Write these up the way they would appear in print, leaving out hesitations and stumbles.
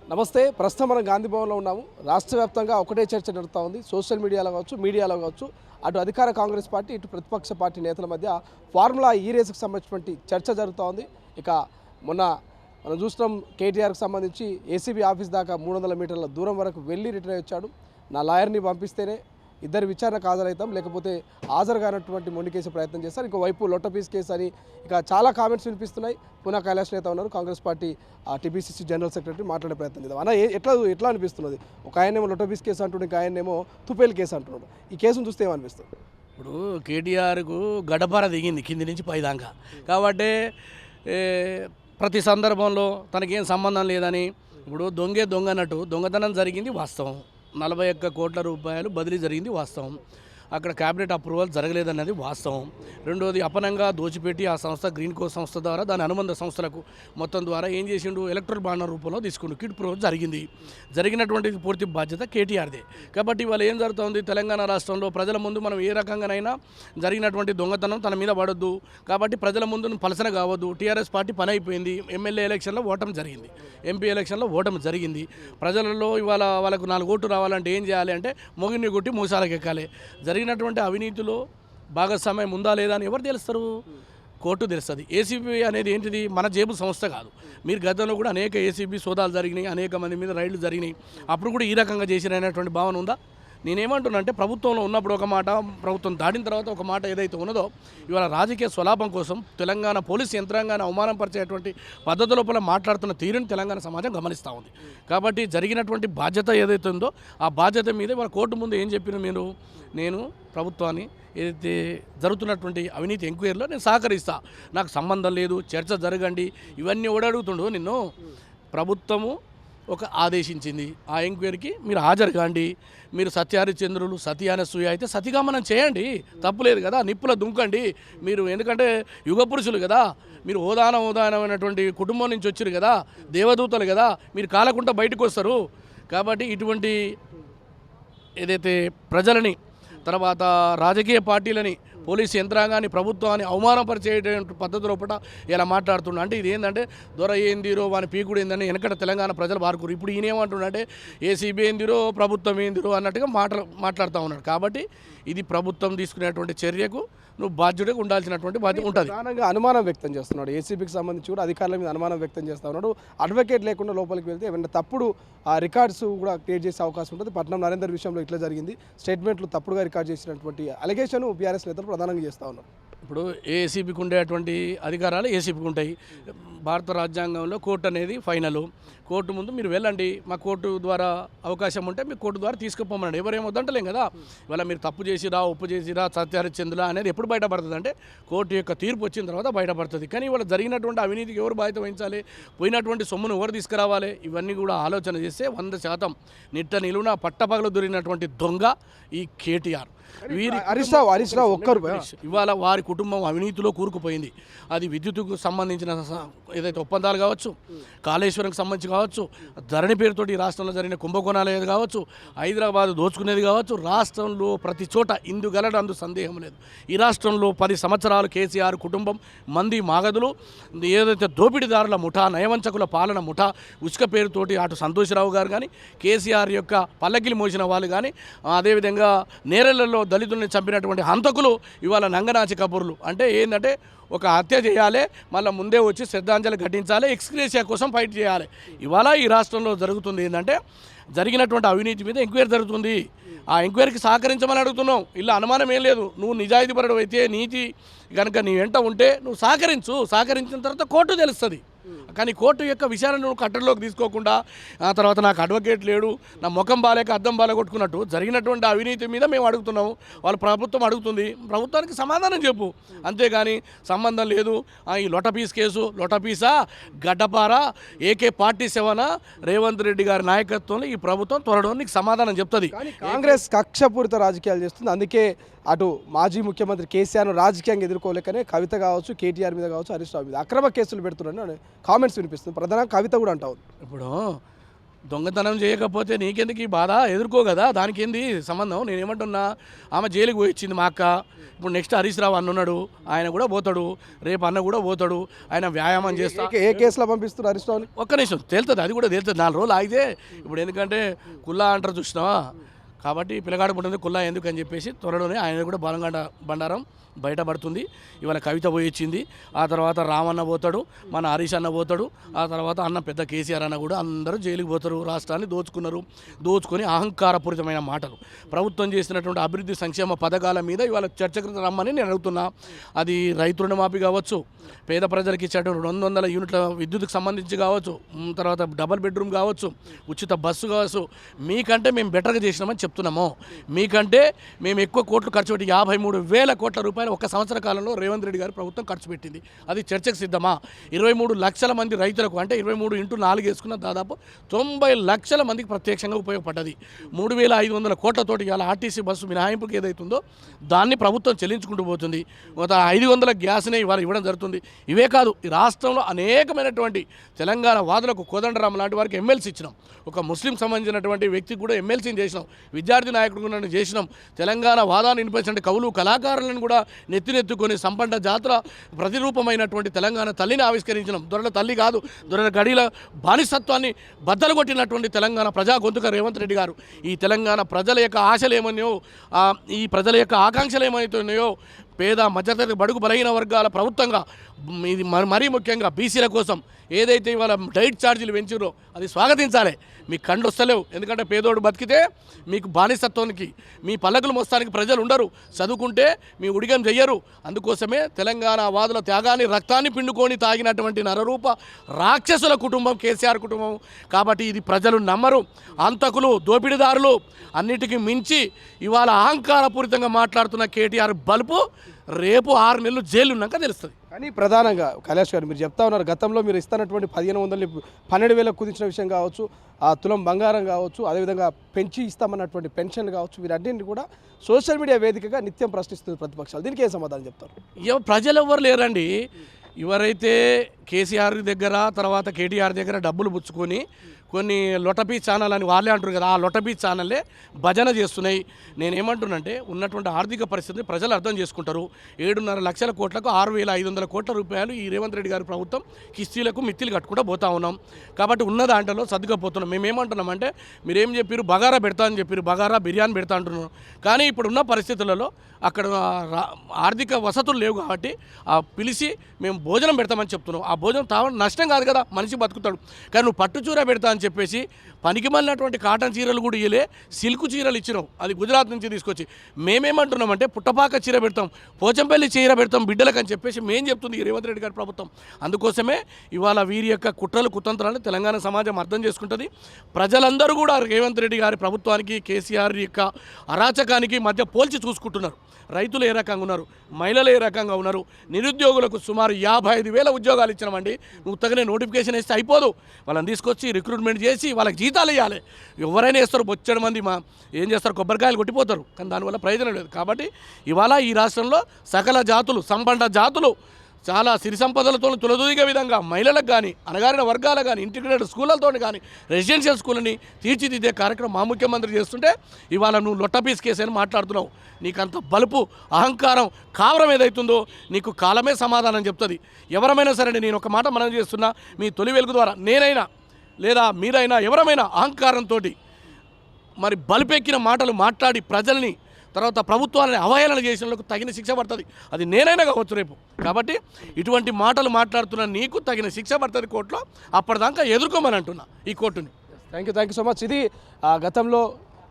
నమస్తే. ప్రస్తుతం మనం గాంధీ భవన్లో ఉన్నాము. రాష్ట్ర వ్యాప్తంగా ఒకటే చర్చ జరుగుతూ ఉంది. సోషల్ మీడియాలో కావచ్చు, మీడియాలో కావచ్చు, అటు అధికార కాంగ్రెస్ పార్టీ, ఇటు ప్రతిపక్ష పార్టీ నేతల మధ్య ఫార్ములా ఈ రేసుకు సంబంధించినటువంటి చర్చ జరుగుతూ ఉంది. ఇక మొన్న మనం చూస్తున్నాం, కేటీఆర్కి సంబంధించి ఏసీబీ ఆఫీస్ దాకా 300 మీటర్ల దూరం వరకు వెళ్ళి రిటర్న్ వచ్చాడు. నా లాయర్ని పంపిస్తేనే ఇద్దరు విచారణకు హాజరవుతాం, లేకపోతే హాజరు కానటువంటి మొండికేసే ప్రయత్నం చేస్తారు. ఇంకోవైపు లొట్టపీస్ కేసు అని ఇక చాలా కామెంట్స్ వినిపిస్తున్నాయి. పునా కైలాష్ నేత ఉన్నారు, Congress party TPCC general secretary, మాట్లాడే ప్రయత్నం చేద్దాం. అన్న, ఎట్లా అనిపిస్తున్నది? ఒక ఆయనేమో లొట్టపీస్ కేసు అంటున్నాడు, ఇంకా ఆయనేమో తుపేల్ కేసు అంటున్నాడు. ఈ కేసును చూస్తే ఏమనిపిస్తుంది? ఇప్పుడు కేటీఆర్కు గడపర దిగింది కింది నుంచి పైదాకా, కాబట్టి ప్రతి సందర్భంలో తనకేం సంబంధం లేదని, ఇప్పుడు దొంగ అన్నట్టు దొంగతనం జరిగింది వాస్తవం, 41 కోట్ల రూపాయలు బదిలీ జరిగింది వాస్తవం, అక్కడ క్యాబినెట్ అప్రూవల్ జరగలేదన్నది వాస్తవం. రెండోది అపనంగా దోచిపెట్టి ఆ సంస్థ గ్రీన్కో సంస్థ ద్వారా దాని అనుబంధ సంస్థలకు మొత్తం ద్వారా ఏం చేసిండు, ఎలక్ట్రల్ బాండ్ రూపంలో తీసుకుండు. కిడ్ ప్రో జరిగినటువంటి పూర్తి బాధ్యత కేటీఆర్దే. కాబట్టి ఇవాళ ఏం జరుగుతుంది, తెలంగాణ రాష్ట్రంలో ప్రజల ముందు మనం ఏ రకంగానైనా జరిగినటువంటి దొంగతనం తన మీద పడొద్దు, కాబట్టి ప్రజల ముందు పలసన కావద్దు. టీఆర్ఎస్ పార్టీ పని అయిపోయింది. ఎమ్మెల్యే ఎలక్షన్లో ఓటమి జరిగింది, ఎంపీ ఎలక్షన్లో ఓటమి జరిగింది. ప్రజలలో ఇవాళ వాళ్ళకు 4 ఓట్లు రావాలంటే ఏం చేయాలి అంటే మొగిని కొట్టి మూసాలకు ఎక్కాలి. జరిగినటువంటి అవినీతిలో భాగస్వామ్యం ఉందా లేదా అని ఎవరు తెలుస్తారు? కోర్టు తెలుస్తుంది. ఏసీబీ అనేది ఏంటిది, మన జేబు సంస్థ కాదు. మీరు గతంలో కూడా అనేక ఏసీబీ సోదాలు జరిగినాయి, అనేక మంది మీద రైళ్లు జరిగినాయి. అప్పుడు కూడా ఈ రకంగా చేసినటువంటి భావన ఉందా? నేనేమంటున్నా అంటే, ప్రభుత్వంలో ఉన్నప్పుడు ఒక మాట, ప్రభుత్వం దాటిన తర్వాత ఒక మాట ఏదైతే ఉన్నదో, ఇవాళ రాజకీయ స్వలాభం కోసం తెలంగాణ పోలీసు యంత్రాంగాన్ని అవమానపరిచేటువంటి పద్ధతి లోపల మాట్లాడుతున్న తీరుని తెలంగాణ సమాజం గమనిస్తూ ఉంది. కాబట్టి జరిగినటువంటి బాధ్యత ఏదైతే ఉందో ఆ బాధ్యత మీద ఇవాళ కోర్టు ముందు ఏం చెప్పిన మీరు, నేను ప్రభుత్వాన్ని ఏదైతే జరుగుతున్నటువంటి అవినీతి ఎంక్వైరీలో నేను సహకరిస్తా, నాకు సంబంధం లేదు, చర్చ జరగండి, ఇవన్నీ ఓడాడుగుతుండో నిన్ను ప్రభుత్వము ఒక ఆదేశించింది. ఆ ఎంక్వైరీకి మీరు హాజరు కాండి, మీరు సత్యహరిచంద్రులు సత్యానసూయ అయితే సతిగామనం చేయండి, తప్పులేదు కదా, నిప్పుల దుంకండి మీరు, ఎందుకంటే యుగ పురుషులు కదా మీరు, హోదానమైనటువంటి కుటుంబం నుంచి వచ్చారు కదా, దేవదూతలు కదా, మీరు కాలకుండా బయటకు వస్తారు. కాబట్టి ఇటువంటి ఏదైతే ప్రజలని, తర్వాత రాజకీయ పార్టీలని, పోలీసు యంత్రాంగాన్ని, ప్రభుత్వాన్ని అవమానపరిచేటువంటి పద్ధతి లోపల ఇలా మాట్లాడుతున్నా అంటే ఇది ఏంటంటే, దొర ఏందిరో వాని పీకుడు ఏందని వెనకట తెలంగాణ ప్రజలు బారుకురు. ఇప్పుడు ఈయన ఏమంటున్నాడంటే ఏసీబీ ఏందిరో ప్రభుత్వం ఏందిరో అన్నట్టుగా మాట్లాడుతూ ఉన్నాడు. కాబట్టి ఇది ప్రభుత్వం తీసుకునేటువంటి చర్యకు నువ్వు బాధ్యుడిగా ఉండాల్సినటువంటి బాధ్యత ఉంటుంది. ప్రధానంగా అనుమానం వ్యక్తం చేస్తున్నాడు, ఏసీబీకి సంబంధించి కూడా అధికారుల మీద అనుమానం వ్యక్తం చేస్తూ ఉన్నాడు. అడ్వకేట్ లేకుండా లోపలికి వెళ్తే ఏమైనా తప్పుడు రికార్డ్స్ కూడా క్రియేట్ చేసే అవకాశం ఉంటుంది. పట్నం నరేందర్ విషయంలో ఇట్లా జరిగింది, స్టేట్మెంట్లు తప్పుడుగా రికార్డ్ చేసినటువంటి అలిగేషన్ బీఆర్ఎస్ నేతలు ప్రధానంగా చేస్తూ ఉన్నారు. ఇప్పుడు ఏసీబీకి ఉండేటువంటి అధికారాలు ఏసీబీకి ఉంటాయి. భారత రాజ్యాంగంలో కోర్టు అనేది ఫైనల్. కోర్టు ముందు మీరు వెళ్ళండి, మా కోర్టు ద్వారా అవకాశం ఉంటే మీ కోర్టు ద్వారా తీసుకుపోమనండి, ఎవరేమొద్దంటలేం కదా. ఇవాళ మీరు తప్పు చేసిరా, ఉప్పు చేసిరా, సత్యహరిచంద్రులా అనేది ఎప్పుడు బయటపడుతుంది అంటే కోర్టు యొక్క తీర్పు వచ్చిన తర్వాత బయటపడుతుంది. కానీ ఇవాళ జరిగినటువంటి అవినీతికి ఎవరు బాధ్యత వహించాలి, పోయినటువంటి సొమ్మును ఎవరు తీసుకురావాలి, ఇవన్నీ కూడా ఆలోచన చేస్తే 100% నిట్ట నిలువున పట్టపగలు దొరికినటువంటి దొంగ ఈ కేటీఆర్. హరీష్ రావు ఒక్కరు ఇవాళ వారి కుటుంబం అవినీతిలో కూరుకుపోయింది. అది విద్యుత్కు సంబంధించిన ఏదైతే ఒప్పందాలు కావచ్చు, కాళేశ్వరంకి సంబంధించి కావచ్చు, ధరణి పేరుతోటి ఈ రాష్ట్రంలో జరిగిన కుంభకోణాలు ఏది కావచ్చు, హైదరాబాద్ దోచుకునేది కావచ్చు, రాష్ట్రంలో ప్రతి చోట ఇందుగలడు అందు సందేహం లేదు. ఈ రాష్ట్రంలో 10 సంవత్సరాలు కేసీఆర్ కుటుంబం మంది మాగదులు ఏదైతే దోపిడీదారుల ముఠా, నయవంచకుల పాలన ముఠా, ఉసుక పేరుతోటి అటు సంతోషరావు గారు కానీ, కేసీఆర్ యొక్క పల్లకిలు మోసిన వాళ్ళు కానీ, అదేవిధంగా నేరెళ్లలో దళితుల్ని చంపినటువంటి హంతకులు ఇవాళ నంగనాచి కబుర్లు. అంటే ఏంటంటే ఒక హత్య చేయాలి, మళ్ళీ ముందే వచ్చి శ్రద్ధాంజలి ఘటించాలి, ఎక్స్గ్రేషియా కోసం ఫైట్ చేయాలి. ఇవాళ ఈ రాష్ట్రంలో జరుగుతుంది ఏంటంటే, జరిగినటువంటి అవినీతి మీద ఎంక్వైరీ జరుగుతుంది. ఆ ఎంక్వైరీకి సహకరించమని అడుగుతున్నావు. ఇలా అనుమానం ఏం లేదు, నువ్వు నిజాయితీపరుడు అయితే, నీతి కనుక నీ వెంట ఉంటే నువ్వు సహకరించిన తర్వాత కోర్టు తెలుస్తుంది. కానీ కోర్టు యొక్క విషయాన్ని నువ్వు కట్టడిలోకి తీసుకోకుండా, ఆ తర్వాత నాకు అడ్వకేట్ లేడు, నా ముఖం బాలేక అద్దం బాలగొట్టుకున్నట్టు జరిగినటువంటి అవినీతి మీద మేము అడుగుతున్నాము, వాళ్ళ ప్రభుత్వం అడుగుతుంది, ప్రభుత్వానికి సమాధానం చెప్పు. అంతేగాని సంబంధం లేదు, ఈ లొటపీస్ కేసు, లొటపీసా గడ్డపారా AK-47 రేవంత్ రెడ్డి గారి నాయకత్వంలో ఈ ప్రభుత్వం త్వరలో నీకు సమాధానం చెప్తుంది. కాంగ్రెస్ కక్షపూరిత రాజకీయాలు చేస్తుంది. అందుకే అటు మాజీ ముఖ్యమంత్రి కేసీఆర్ను రాజకీయంగా ఎదుర్కోలేకనే కవిత కావచ్చు, కేటీఆర్ మీద కావచ్చు, హరీష్ రావు మీద అక్రమ కేసులు పెడుతున్నారని కామెంట్స్ వినిపిస్తుంది. ప్రధానంగా కవిత కూడా అంటావు. ఇప్పుడు దొంగతనం చేయకపోతే నీకెందుకు ఈ బాధ, ఎదుర్కో కదా, దానికి ఏంది సంబంధం. నేనేమంటున్నా, ఆమె జైలుకి పోయి ఇచ్చింది మా అక్క. ఇప్పుడు నెక్స్ట్ హరీష్ రావు అన్న ఉన్నాడు, ఆయన కూడా పోతాడు, రేపు అన్న కూడా పోతాడు. ఆయన వ్యాయామం చేస్తా. ఏ కేసులో పంపిస్తున్నారు హరీష్ రావుని? ఒక్క నిమిషం తేలుతుంది, అది కూడా తేలుతుంది. 4 రోజులు ఆగితే ఇప్పుడు ఎందుకంటే కుల్లా అంటారు చూసినావా, కాబట్టి పిల్లగాడు పుట్టింది కుల్లా ఎందుకు అని చెప్పేసి త్వరలోనే ఆయన కూడా బండారం బయటపడుతుంది. ఇవాళ కవిత పోయి ఇచ్చింది, ఆ తర్వాత రామన్న పోతాడు, మన హరీష్ అన్న పోతాడు, ఆ తర్వాత అన్న పెద్ద కేసీఆర్ అన్న కూడా అందరూ జైలుకి పోతారు. రాష్ట్రాన్ని దోచుకొని అహంకారపూరితమైన మాటలు, ప్రభుత్వం చేసినటువంటి అభివృద్ధి సంక్షేమ పథకాల మీద ఇవాళ చర్చకు రమ్మని నేను అడుగుతున్నా. అది రైతు రుణమాఫీ కావచ్చు, పేద ప్రజలకు ఇచ్చేటువంటి 200 యూనిట్ల విద్యుత్కు సంబంధించి కావచ్చు, తర్వాత డబుల్ బెడ్రూమ్ కావచ్చు, ఉచిత బస్సు కావచ్చు. మీకంటే మేము బెటర్గా చేసినామని చెప్తున్నాము. మీకంటే మేము ఎక్కువ కోట్లు ఖర్చు పెట్టి 53,000 కోట్ల రూపాయలు ఒక సంవత్సర కాలంలో రేవంత్ రెడ్డి గారి ప్రభుత్వం ఖర్చు పెట్టింది. అది చర్చకు సిద్ధమా? 23 లక్షల మంది రైతులకు, అంటే 23 × 4 వేసుకున్న దాదాపు 90 లక్షల మందికి ప్రత్యక్షంగా ఉపయోగపడ్డది. 3,500 కోట్లతోటి ఇవాళ ఆర్టీసీ బస్సు మినహాయింపుకి ఏదైతుందో దాన్ని ప్రభుత్వం చెల్లించుకుంటూ పోతుంది. 500 గ్యాస్నే ఇవాళ ఇవ్వడం జరుగుతుంది. ఇవే కాదు, ఈ రాష్ట్రంలో అనేకమైనటువంటి తెలంగాణ వాదులకు కోదండరాం లాంటి వారికి ఎమ్మెల్సీ ఇచ్చినాం. ఒక ముస్లిం సంబంధించినటువంటి వ్యక్తికి కూడా ఎమ్మెల్సీని చేసినాం. విద్యార్థి నాయకుడు చేసినాం. తెలంగాణ వాదాన్ని వినిపించే కవులు కళాకారులను కూడా నెత్తినెత్తుకొని సంపన్న జాతుల ప్రతిరూపమైనటువంటి తెలంగాణ తల్లిని ఆవిష్కరించినాం. దొరల తల్లి కాదు, దొరల గడిల బానిసత్వాన్ని బద్దలు కొట్టినటువంటి తెలంగాణ ప్రజా గొంతుక రేవంత్ రెడ్డి గారు. ఈ తెలంగాణ ప్రజల యొక్క ఆశలు ఏమన్నాయో, ఈ ప్రజల యొక్క ఆకాంక్షలు ఏమైతున్నాయో, పేద మధ్యతరగతి బడుగు బలహీన వర్గాల ప్రభుత్వంగా ఇది మరీ ముఖ్యంగా బీసీల కోసం ఏదైతే ఇవాళ డైట్ ఛార్జీలు పెంచారో అది స్వాగతించాలి. మీకు కండ్లు వస్తలేవు, ఎందుకంటే పేదోడు బతికితే మీకు బానిసత్వానికి, మీ పల్లకులు మోస్తానికి ప్రజలు ఉండరు, చదువుకుంటే మీ ఉడిగం చెయ్యరు. అందుకోసమే తెలంగాణ వాదుల త్యాగాన్ని, రక్తాన్ని పిండుకొని తాగినటువంటి నరరూప రాక్షసుల కుటుంబం కేసీఆర్ కుటుంబం. కాబట్టి ఇది ప్రజలు నమ్మరు. అంతకులు, దోపిడీదారులు అన్నిటికీ మించి ఇవాళ అహంకారపూరితంగా మాట్లాడుతున్న కేటీఆర్ బలుపు రేపు 6 నెలలు జైలు ఉన్నాక తెలుస్తుంది. కానీ ప్రధానంగా కైలాష్ గారు మీరు చెప్తా ఉన్నారు, గతంలో మీరు ఇస్తున్నటువంటి 1,500 12,000 కుదించిన విషయం కావచ్చు, ఆ తులం బంగారం కావచ్చు, అదేవిధంగా పెంచి ఇస్తామన్నటువంటి పెన్షన్లు కావచ్చు, వీరన్నింటినీ కూడా సోషల్ మీడియా వేదికగా నిత్యం ప్రశ్నిస్తుంది ప్రతిపక్షాలు. దీనికి ఏం సమాధానం చెప్తారు? ప్రజలు ఎవ్వరు లేరండి. ఎవరైతే కేసీఆర్ దగ్గర, తర్వాత కేటీఆర్ దగ్గర డబ్బులు పుచ్చుకొని కొన్ని లొటపీ ఛానల్ అని వాళ్ళే అంటారు కదా, ఆ లొటపీ ఛానల్లే భజన చేస్తున్నాయి. నేనేమంటున్నంటే ఉన్నటువంటి ఆర్థిక పరిస్థితిని ప్రజలు అర్థం చేసుకుంటారు. 7.5 లక్షల కోట్లకు 6,500 కోట్ల రూపాయలు ఈ రేవంత్ రెడ్డి గారి ప్రభుత్వం కిస్తీలకు మిత్తిలు కట్టుకుంటూ పోతా ఉన్నాం. కాబట్టి ఉన్న దాంట్లో సర్దుకపోతున్నాం. మేమేమంటున్నామంటే, మీరేం చెప్పారు, బగారా పెడతా అని చెప్పారు, బగారా బిర్యానీ పెడతా అంటున్నాం. కానీ ఇప్పుడున్న పరిస్థితులలో అక్కడ ఆర్థిక వసతులు లేవు కాబట్టి పిలిచి మేము భోజనం పెడతామని చెప్తున్నాం. ఆ భోజనం తావడం నష్టం కాదు కదా, మనిషి బతుకుతాడు. కానీ నువ్వు పట్టుచూర పెడతా అని చెప్పేసి పనికి మళ్ళినటువంటి కాటన్ చీరలు కూడా ఇయ్యలే, సిల్క్ చీరలు ఇచ్చినావు, అది గుజరాత్ నుంచి తీసుకొచ్చి. మేమేమంటున్నామంటే పుట్టపాక చీర పెడతాం, పోచంపల్లి చీర పెడతాం బిడ్డలకు అని చెప్పేసి మేం చెప్తుంది ఈ రేవంత్ రెడ్డి గారి ప్రభుత్వం. అందుకోసమే ఇవాళ వీరి యొక్క కుట్రలు కుతంత్రాలను తెలంగాణ సమాజం అర్థం చేసుకుంటుంది. ప్రజలందరూ కూడా రేవంత్ రెడ్డి గారి ప్రభుత్వానికి, కేసీఆర్ యొక్క అరాచకానికి మధ్య పోల్చి చూసుకుంటున్నారు. రైతులు ఏ రకంగా ఉన్నారు, మహిళలు ఏ రకంగా ఉన్నారు, నిరుద్యోగులకు సుమారు 55,000 ఉద్యోగాలు ఇచ్చినామండి. నువ్వు తగిన నోటిఫికేషన్ ఇస్తే అయిపోదు, వాళ్ళని తీసుకొచ్చి రిక్రూట్మెంట్ చేసి వాళ్ళకి జీతాలు ఇవ్వాలి. ఎవరైనా వేస్తారు, బొచ్చడి మంది ఏం చేస్తారు, కొబ్బరికాయలు కొట్టిపోతారు, కానీ దానివల్ల ప్రయోజనం లేదు. కాబట్టి ఇవాళ ఈ రాష్ట్రంలో సకల జాతులు, సంపన్న జాతులు చాలా సిరి సంపదలతో తులదూగే విధంగా మహిళలకు కానీ, అణగారిన వర్గాలకు కానీ, ఇంటిగ్రేటెడ్ స్కూళ్ళతో కానీ, రెసిడెన్షియల్ స్కూళ్ళని తీర్చిదిద్దే కార్యక్రమం మా ముఖ్యమంత్రి చేస్తుంటే ఇవాళ నువ్వు లొట్టపీస్ కేసు అని మాట్లాడుతున్నావు. నీకంత బలుపు, అహంకారం, కావరం ఏదైతుందో నీకు కాలమే సమాధానం చెప్తుంది. ఎవరమైనా సరే, నేను ఒక మాట మనం చేస్తున్నా, మీ తొలి వెలుగు ద్వారా నేనైనా లేదా మీరైనా ఎవరమైనా అహంకారంతో మరి బలుపెక్కిన మాటలు మాట్లాడి ప్రజల్ని, తర్వాత ప్రభుత్వాలని అవహేళన చేసినందుకు తగిన శిక్ష పడుతుంది. అది నేనైనా కావచ్చు రేపు. కాబట్టి ఇటువంటి మాటలు మాట్లాడుతున్న నీకు తగిన శిక్ష పడుతుంది కోర్టులో. అప్పటిదాకా ఎదుర్కోమని అంటున్నా ఈ కోర్టుని. Thank you so much. ఇది గతంలో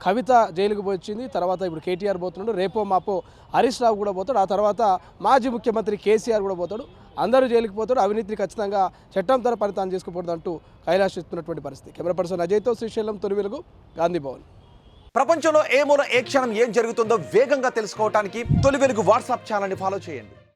కవిత జైలుకు వచ్చింది, తర్వాత ఇప్పుడు కేటీఆర్ పోతున్నాడు, రేపో మాపో హరీష్ రావు కూడా పోతాడు, ఆ తర్వాత మాజీ ముఖ్యమంత్రి కేసీఆర్ కూడా పోతాడు. అందరూ జైలుకి పోతాడు. అవినీతిని ఖచ్చితంగా చట్టం తర పరితానం చేసుకోకూడదు అంటూ కైలాష్ ఇస్తున్నటువంటి పరిస్థితి. కెమెరా పర్సన్ అజయ్తో శ్రీశైలం, తొలి వెలుగు, గాంధీ భవన్. ప్రపంచంలో ఏ మూల ఏ క్షణం ఏం జరుగుతుందో వేగంగా తెలుసుకోవడానికి తొలి వెలుగు వాట్సాప్ ఛానల్ని ఫాలో చేయండి.